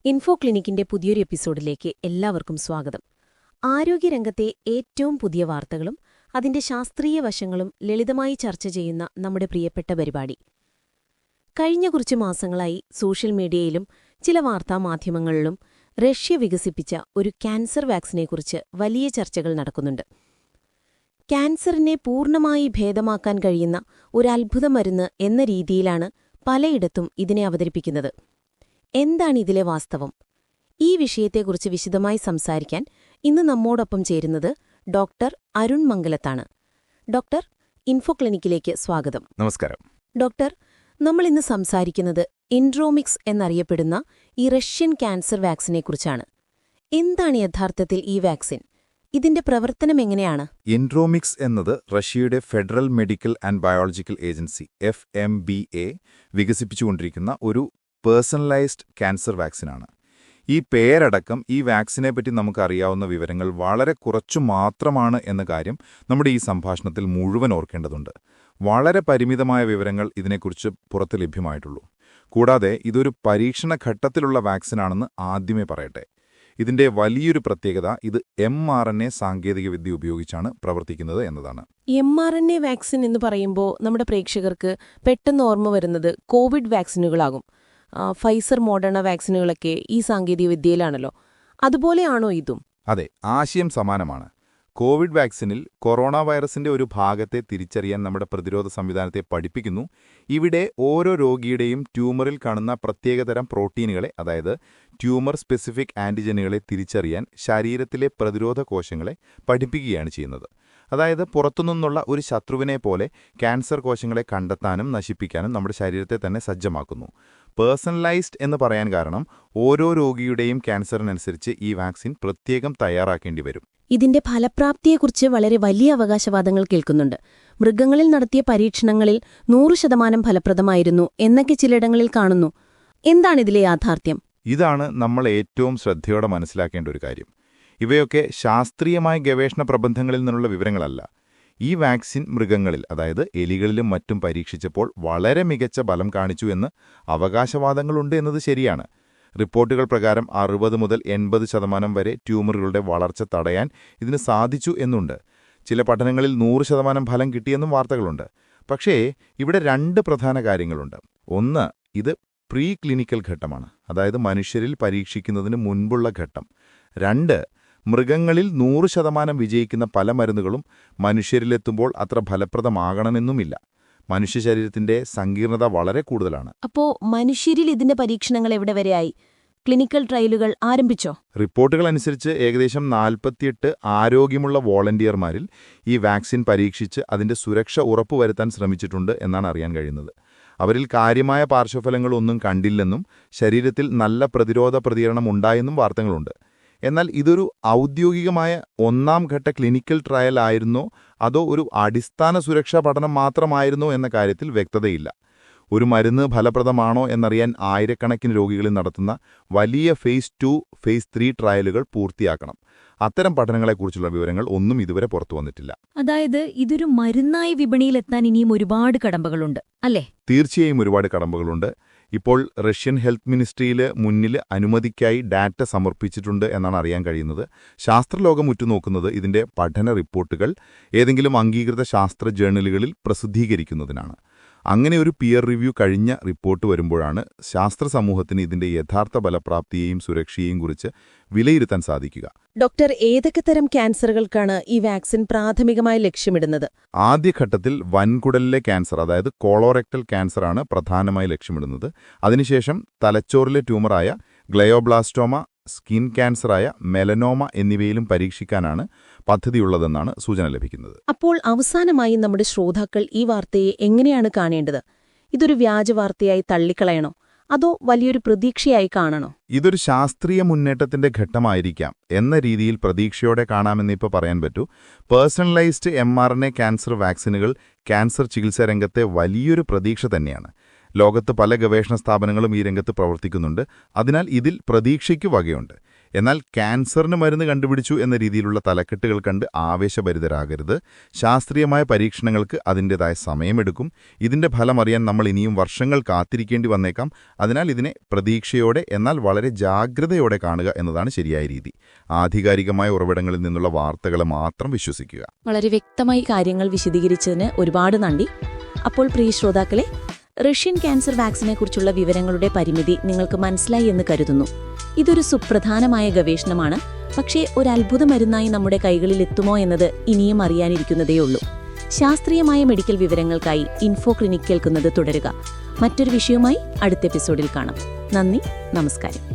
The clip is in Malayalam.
ഇൻഫോ ക്ലിനിക്കിന്റെ പുതിയൊരു എപ്പിസോഡിലേക്ക് എല്ലാവർക്കും സ്വാഗതം. ആരോഗ്യരംഗത്തെ ഏറ്റവും പുതിയ വാർത്തകളും അതിന്റെ ശാസ്ത്രീയ വശങ്ങളും ലളിതമായി ചർച്ച ചെയ്യുന്ന നമ്മുടെ പ്രിയപ്പെട്ട പരിപാടി. കഴിഞ്ഞ കുറച്ച് മാസങ്ങളായി സോഷ്യൽ മീഡിയയിലും ചില വാർത്താമാധ്യമങ്ങളിലും റഷ്യ വികസിപ്പിച്ച ഒരു ക്യാൻസർ വാക്സിനെക്കുറിച്ച് വലിയ ചർച്ചകൾ നടക്കുന്നുണ്ട്. ക്യാൻസറിനെ പൂർണ്ണമായി ഭേദമാക്കാൻ കഴിയുന്ന ഒരു അത്ഭുത മരുന്ന് എന്ന രീതിയിലാണ് പലയിടത്തും ഇതിനെ അവതരിപ്പിക്കുന്നത്. എന്താണ് ഇതിലെ വാസ്തവം? ഈ വിഷയത്തെക്കുറിച്ച് വിശദമായി സംസാരിക്കാൻ ഇന്ന് നമ്മോടൊപ്പം ചേരുന്നത് ഡോക്ടർ അരുൺ മംഗലത്താണ്. ഡോക്ടർ, ഇൻഫോ ക്ലിനിക്കിലേക്ക് സ്വാഗതം. നമസ്കാരം. ഡോക്ടർ, നമ്മളിന്ന് സംസാരിക്കുന്നത് ഇൻഡ്രോമിക്സ് എന്നറിയപ്പെടുന്ന ഈ റഷ്യൻ ക്യാൻസർ വാക്സിനെക്കുറിച്ചാണ്. എന്താണ് യഥാർത്ഥത്തിൽ ഈ വാക്സിൻ? ഇതിന്റെ പ്രവർത്തനം എങ്ങനെയാണ്? ഇൻഡ്രോമിക്സ് എന്നത് റഷ്യയുടെ federal medical and biological agency FMBA വികസിപ്പിച്ചുകൊണ്ടിരിക്കുന്ന ഒരു പേഴ്സണലൈസ്ഡ് ക്യാൻസർ വാക്സിനാണ്. ഈ പേരടക്കം ഈ വാക്സിനെപ്പറ്റി നമുക്കറിയാവുന്ന വിവരങ്ങൾ വളരെ കുറച്ചു മാത്രമാണ് എന്ന കാര്യം നമ്മുടെ ഈ സംഭാഷണത്തിൽ മുഴുവൻ ഓർക്കേണ്ടതുണ്ട്. വളരെ പരിമിതമായ വിവരങ്ങൾ ഇതിനെക്കുറിച്ച് പുറത്ത് ലഭ്യമായിട്ടുള്ളൂ. കൂടാതെ ഇതൊരു പരീക്ഷണ ഘട്ടത്തിലുള്ള വാക്സിനാണെന്ന് ആദ്യമേ പറയട്ടെ. ഇതിന്റെ വലിയൊരു പ്രത്യേകത ഇത് mRNA സാങ്കേതികവിദ്യ ഉപയോഗിച്ചാണ് പ്രവർത്തിക്കുന്നത് എന്നതാണ്. mRNA വാക്സിൻ എന്ന് പറയുമ്പോൾ നമ്മുടെ പ്രേക്ഷകർക്ക് പെട്ടെന്ന് ഓർമ്മ വരുന്നത് കോവിഡ് വാക്സിനുകളാകും. ഫൈസർ മോഡേണ വാക്സിനുകളൊക്കെ ഈ സാങ്കേതികവിദ്യയിലാണല്ലോ. അതുപോലെയാണോ ഇതും? അതെ, ആശയം സമാനമാണ്. കോവിഡ് വാക്സിനിൽ കൊറോണ വൈറസിന്റെ ഒരു ഭാഗത്തെ തിരിച്ചറിയാൻ നമ്മുടെ പ്രതിരോധ സംവിധാനത്തെ പഠിപ്പിക്കുന്നു. ഇവിടെ ഓരോ രോഗിയുടെയും ട്യൂമറിൽ കാണുന്ന പ്രത്യേകതരം പ്രോട്ടീനുകളെ, അതായത് ട്യൂമർ സ്പെസിഫിക് ആന്റിജനുകളെ തിരിച്ചറിയാൻ ശരീരത്തിലെ പ്രതിരോധ കോശങ്ങളെ പഠിപ്പിക്കുകയാണ് ചെയ്യുന്നത്. അതായത് പുറത്തുനിന്നുള്ള ഒരു ശത്രുവിനെ പോലെ ക്യാൻസർ കോശങ്ങളെ കണ്ടെത്താനും നശിപ്പിക്കാനും നമ്മുടെ ശരീരത്തെ തന്നെ സജ്ജമാക്കുന്നു. പേഴ്സണലൈസ്ഡ് എന്ന് പറയാൻ കാരണം ഓരോ രോഗിയുടെയും ക്യാൻസറിനനുസരിച്ച് ഈ വാക്സിൻ പ്രത്യേകം തയ്യാറാക്കേണ്ടി വരും. ഇതിന്റെ ഫലപ്രാപ്തിയെക്കുറിച്ച് വളരെ വലിയ അവകാശവാദങ്ങൾ കേൾക്കുന്നുണ്ട്. മൃഗങ്ങളിൽ നടത്തിയ പരീക്ഷണങ്ങളിൽ 100% ഫലപ്രദമായിരുന്നു എന്നൊക്കെ ചിലയിടങ്ങളിൽ കാണുന്നു. എന്താണിതിലെ യാഥാർത്ഥ്യം? ഇതാണ് നമ്മൾ ഏറ്റവും ശ്രദ്ധയോടെ മനസ്സിലാക്കേണ്ട ഒരു കാര്യം. ഇവയൊക്കെ ശാസ്ത്രീയമായ ഗവേഷണ പ്രബന്ധങ്ങളിൽ നിന്നുള്ള വിവരങ്ങളല്ല. ഈ വാക്സിൻ മൃഗങ്ങളിൽ, അതായത് എലികളിലും മറ്റും പരീക്ഷിച്ചപ്പോൾ വളരെ മികച്ച ഫലം കാണിച്ചു എന്ന് അവകാശവാദങ്ങളുണ്ട് എന്നത് ശരിയാണ്. റിപ്പോർട്ടുകൾ പ്രകാരം 60 മുതൽ 80% വരെ ട്യൂമറുകളുടെ വളർച്ച തടയാൻ ഇതിന് സാധിച്ചു എന്നുണ്ട്. ചില പഠനങ്ങളിൽ 100% ഫലം കിട്ടിയെന്നും വാർത്തകളുണ്ട്. പക്ഷേ ഇവിടെ 2 പ്രധാന കാര്യങ്ങളുണ്ട്. ഒന്ന്, ഇത് പ്രീ ക്ലിനിക്കൽ ഘട്ടമാണ്, അതായത് മനുഷ്യരിൽ പരീക്ഷിക്കുന്നതിന് മുൻപുള്ള ഘട്ടം. 2, മൃഗങ്ങളിൽ 100% വിജയിക്കുന്ന പല മരുന്നുകളും മനുഷ്യരിലെത്തുമ്പോൾ അത്ര ഫലപ്രദമാകണമെന്നുമില്ല. മനുഷ്യ ശരീരത്തിന്റെ സങ്കീർണത വളരെ കൂടുതലാണ്. അപ്പോ മനുഷ്യരിൽ ഇതിന്റെ പരീക്ഷണങ്ങൾ എവിടെ വരെയായി? ക്ലിനിക്കൽ ട്രയലുകൾ ആരംഭിച്ചോ? റിപ്പോർട്ടുകൾ അനുസരിച്ച് ഏകദേശം 48 ആരോഗ്യമുള്ള വോളണ്ടിയർമാരിൽ ഈ വാക്സിൻ പരീക്ഷിച്ച് അതിന്റെ സുരക്ഷ ഉറപ്പുവരുത്താൻ ശ്രമിച്ചിട്ടുണ്ട് എന്നാണ് അറിയാൻ കഴിയുന്നത്. അവരിൽ കാര്യമായ പാർശ്വഫലങ്ങളൊന്നും കണ്ടില്ലെന്നും ശരീരത്തിൽ നല്ല പ്രതിരോധ പ്രതികരണം ഉണ്ടായെന്നും വാർത്തകളുണ്ട്. എന്നാൽ ഇതൊരു ഔദ്യോഗികമായ 1ാം ഘട്ട ക്ലിനിക്കൽ ട്രയൽ ആയിരുന്നോ അതോ ഒരു അടിസ്ഥാന സുരക്ഷാ പഠനം മാത്രമായിരുന്നോ എന്ന കാര്യത്തിൽ വ്യക്തതയില്ല. ഒരു മരുന്ന് ഫലപ്രദമാണോ എന്നറിയാൻ ആയിരക്കണക്കിന് രോഗികളിൽ നടത്തുന്ന വലിയ ഫേസ് 2, ഫേസ് 3 ട്രയലുകൾ പൂർത്തിയാക്കണം. അത്തരം പഠനങ്ങളെക്കുറിച്ചുള്ള വിവരങ്ങൾ ഒന്നും ഇതുവരെ പുറത്തു വന്നിട്ടില്ല. അതായത് ഇതൊരു മരുന്നായി വിപണിയിലെത്താൻ ഇനിയും ഒരുപാട് കടമ്പകളുണ്ട്, അല്ലേ? തീർച്ചയായും ഒരുപാട് കടമ്പകളുണ്ട്. ഇപ്പോൾ റഷ്യൻ ഹെൽത്ത് മിനിസ്ട്രിയിൽ മുന്നിൽ അനുമതിക്കായി ഡാറ്റ സമർപ്പിച്ചിട്ടുണ്ട് എന്നാണ് അറിയാൻ കഴിയുന്നത്. ശാസ്ത്രലോകം ഉറ്റുനോക്കുന്നത് ഇതിന്റെ പഠന റിപ്പോർട്ടുകൾ ഏതെങ്കിലും അംഗീകൃത ശാസ്ത്ര ജേർണലുകളിൽ പ്രസിദ്ധീകരിക്കുന്നതിനാണ്. അങ്ങനെ ഒരു പിയർ റിവ്യൂ കഴിഞ്ഞ റിപ്പോർട്ട് വരുമ്പോഴാണ് ശാസ്ത്ര സമൂഹത്തിന് ഇതിന്റെ യഥാർത്ഥ ഫലപ്രാപ്തിയെയും സുരക്ഷയെയും കുറിച്ച് വിലയിരുത്താൻ സാധിക്കുക. ഡോക്ടർ, ഏതൊക്കെ തരം ക്യാൻസറുകൾക്കാണ് ഈ വാക്സിൻ പ്രാഥമികമായി ലക്ഷ്യമിടുന്നത്? ആദ്യഘട്ടത്തിൽ വൻകുടലിലെ ക്യാൻസർ, അതായത് കോളോറെക്ടൽ ക്യാൻസറാണ് പ്രധാനമായി ലക്ഷ്യമിടുന്നത്. അതിനുശേഷം തലച്ചോറിലെ ട്യൂമറായ ഗ്ലയോബ്ലാസ്റ്റോമ, സ്കിൻ ക്യാൻസറായ മെലനോമ എന്നിവയിലും പരീക്ഷിക്കാനാണ് പദ്ധതിയുള്ളതെന്നാണ് സൂചന ലഭിക്കുന്നത്. അപ്പോൾ അവസാനമായി നമ്മുടെ ശ്രോതാക്കൾ ഈ വാർത്തയെ എങ്ങനെയാണ് കാണേണ്ടത്? ഇതൊരു വ്യാജവാർത്തയായി തള്ളിക്കളയണോ അതോ വലിയൊരു പ്രതീക്ഷയായി കാണണോ? ഇതൊരു ശാസ്ത്രീയ മുന്നേറ്റത്തിന്റെ ഘട്ടമായിരിക്കാം എന്ന രീതിയിൽ പ്രതീക്ഷയോടെ കാണാമെന്നിപ്പോൾ പറയാൻ പറ്റൂ. പേഴ്സണലൈസ്ഡ് mRNA ക്യാൻസർ വാക്സിനുകൾ ക്യാൻസർ ചികിത്സാ രംഗത്തെ വലിയൊരു പ്രതീക്ഷ തന്നെയാണ്. ലോകത്ത് പല ഗവേഷണ സ്ഥാപനങ്ങളും ഈ രംഗത്ത് പ്രവർത്തിക്കുന്നുണ്ട്. അതിനാൽ ഇതിൽ പ്രതീക്ഷയ്ക്ക് വകയുണ്ട്. എന്നാൽ ക്യാൻസറിന് മരുന്ന് കണ്ടുപിടിച്ചു എന്ന രീതിയിലുള്ള തലക്കെട്ടുകൾ കണ്ട് ആവേശഭരിതരാകരുത്. ശാസ്ത്രീയമായ പരീക്ഷണങ്ങൾക്ക് അതിൻ്റെതായ സമയമെടുക്കും. ഇതിന്റെ ഫലം അറിയാൻ നമ്മൾ ഇനിയും വർഷങ്ങൾ കാത്തിരിക്കേണ്ടി വന്നേക്കാം. അതിനാൽ ഇതിനെ പ്രതീക്ഷയോടെ എന്നാൽ വളരെ ജാഗ്രതയോടെ കാണുക എന്നതാണ് ശരിയായ രീതി. ആധികാരികമായ ഉറവിടങ്ങളിൽ നിന്നുള്ള വാർത്തകൾ മാത്രം വിശ്വസിക്കുക. വളരെ വ്യക്തമായി കാര്യങ്ങൾ വിശദീകരിച്ചതിന് ഒരുപാട് നന്ദി. അപ്പോൾ പ്രിയ ശ്രോതാക്കളെ, റഷ്യൻ ക്യാൻസർ വാക്സിനെക്കുറിച്ചുള്ള വിവരങ്ങളുടെ പരിമിതി നിങ്ങൾക്ക് മനസ്സിലായി എന്ന് കരുതുന്നു. ഇതൊരു സുപ്രധാനമായ ഗവേഷണമാണ്. പക്ഷേ ഒരു അത്ഭുത മരുന്നായി നമ്മുടെ കൈകളിൽ എത്തുമോ എന്നത് ഇനിയും അറിയാനിരിക്കുന്നതേയുള്ളൂ. ശാസ്ത്രീയമായ മെഡിക്കൽ വിവരങ്ങൾക്കായി ഇൻഫോ ക്ലിനിക് കേൾക്കുന്നത് തുടരുക. മറ്റൊരു വിഷയവുമായി അടുത്ത എപ്പിസോഡിൽ കാണാം. നന്ദി, നമസ്കാരം.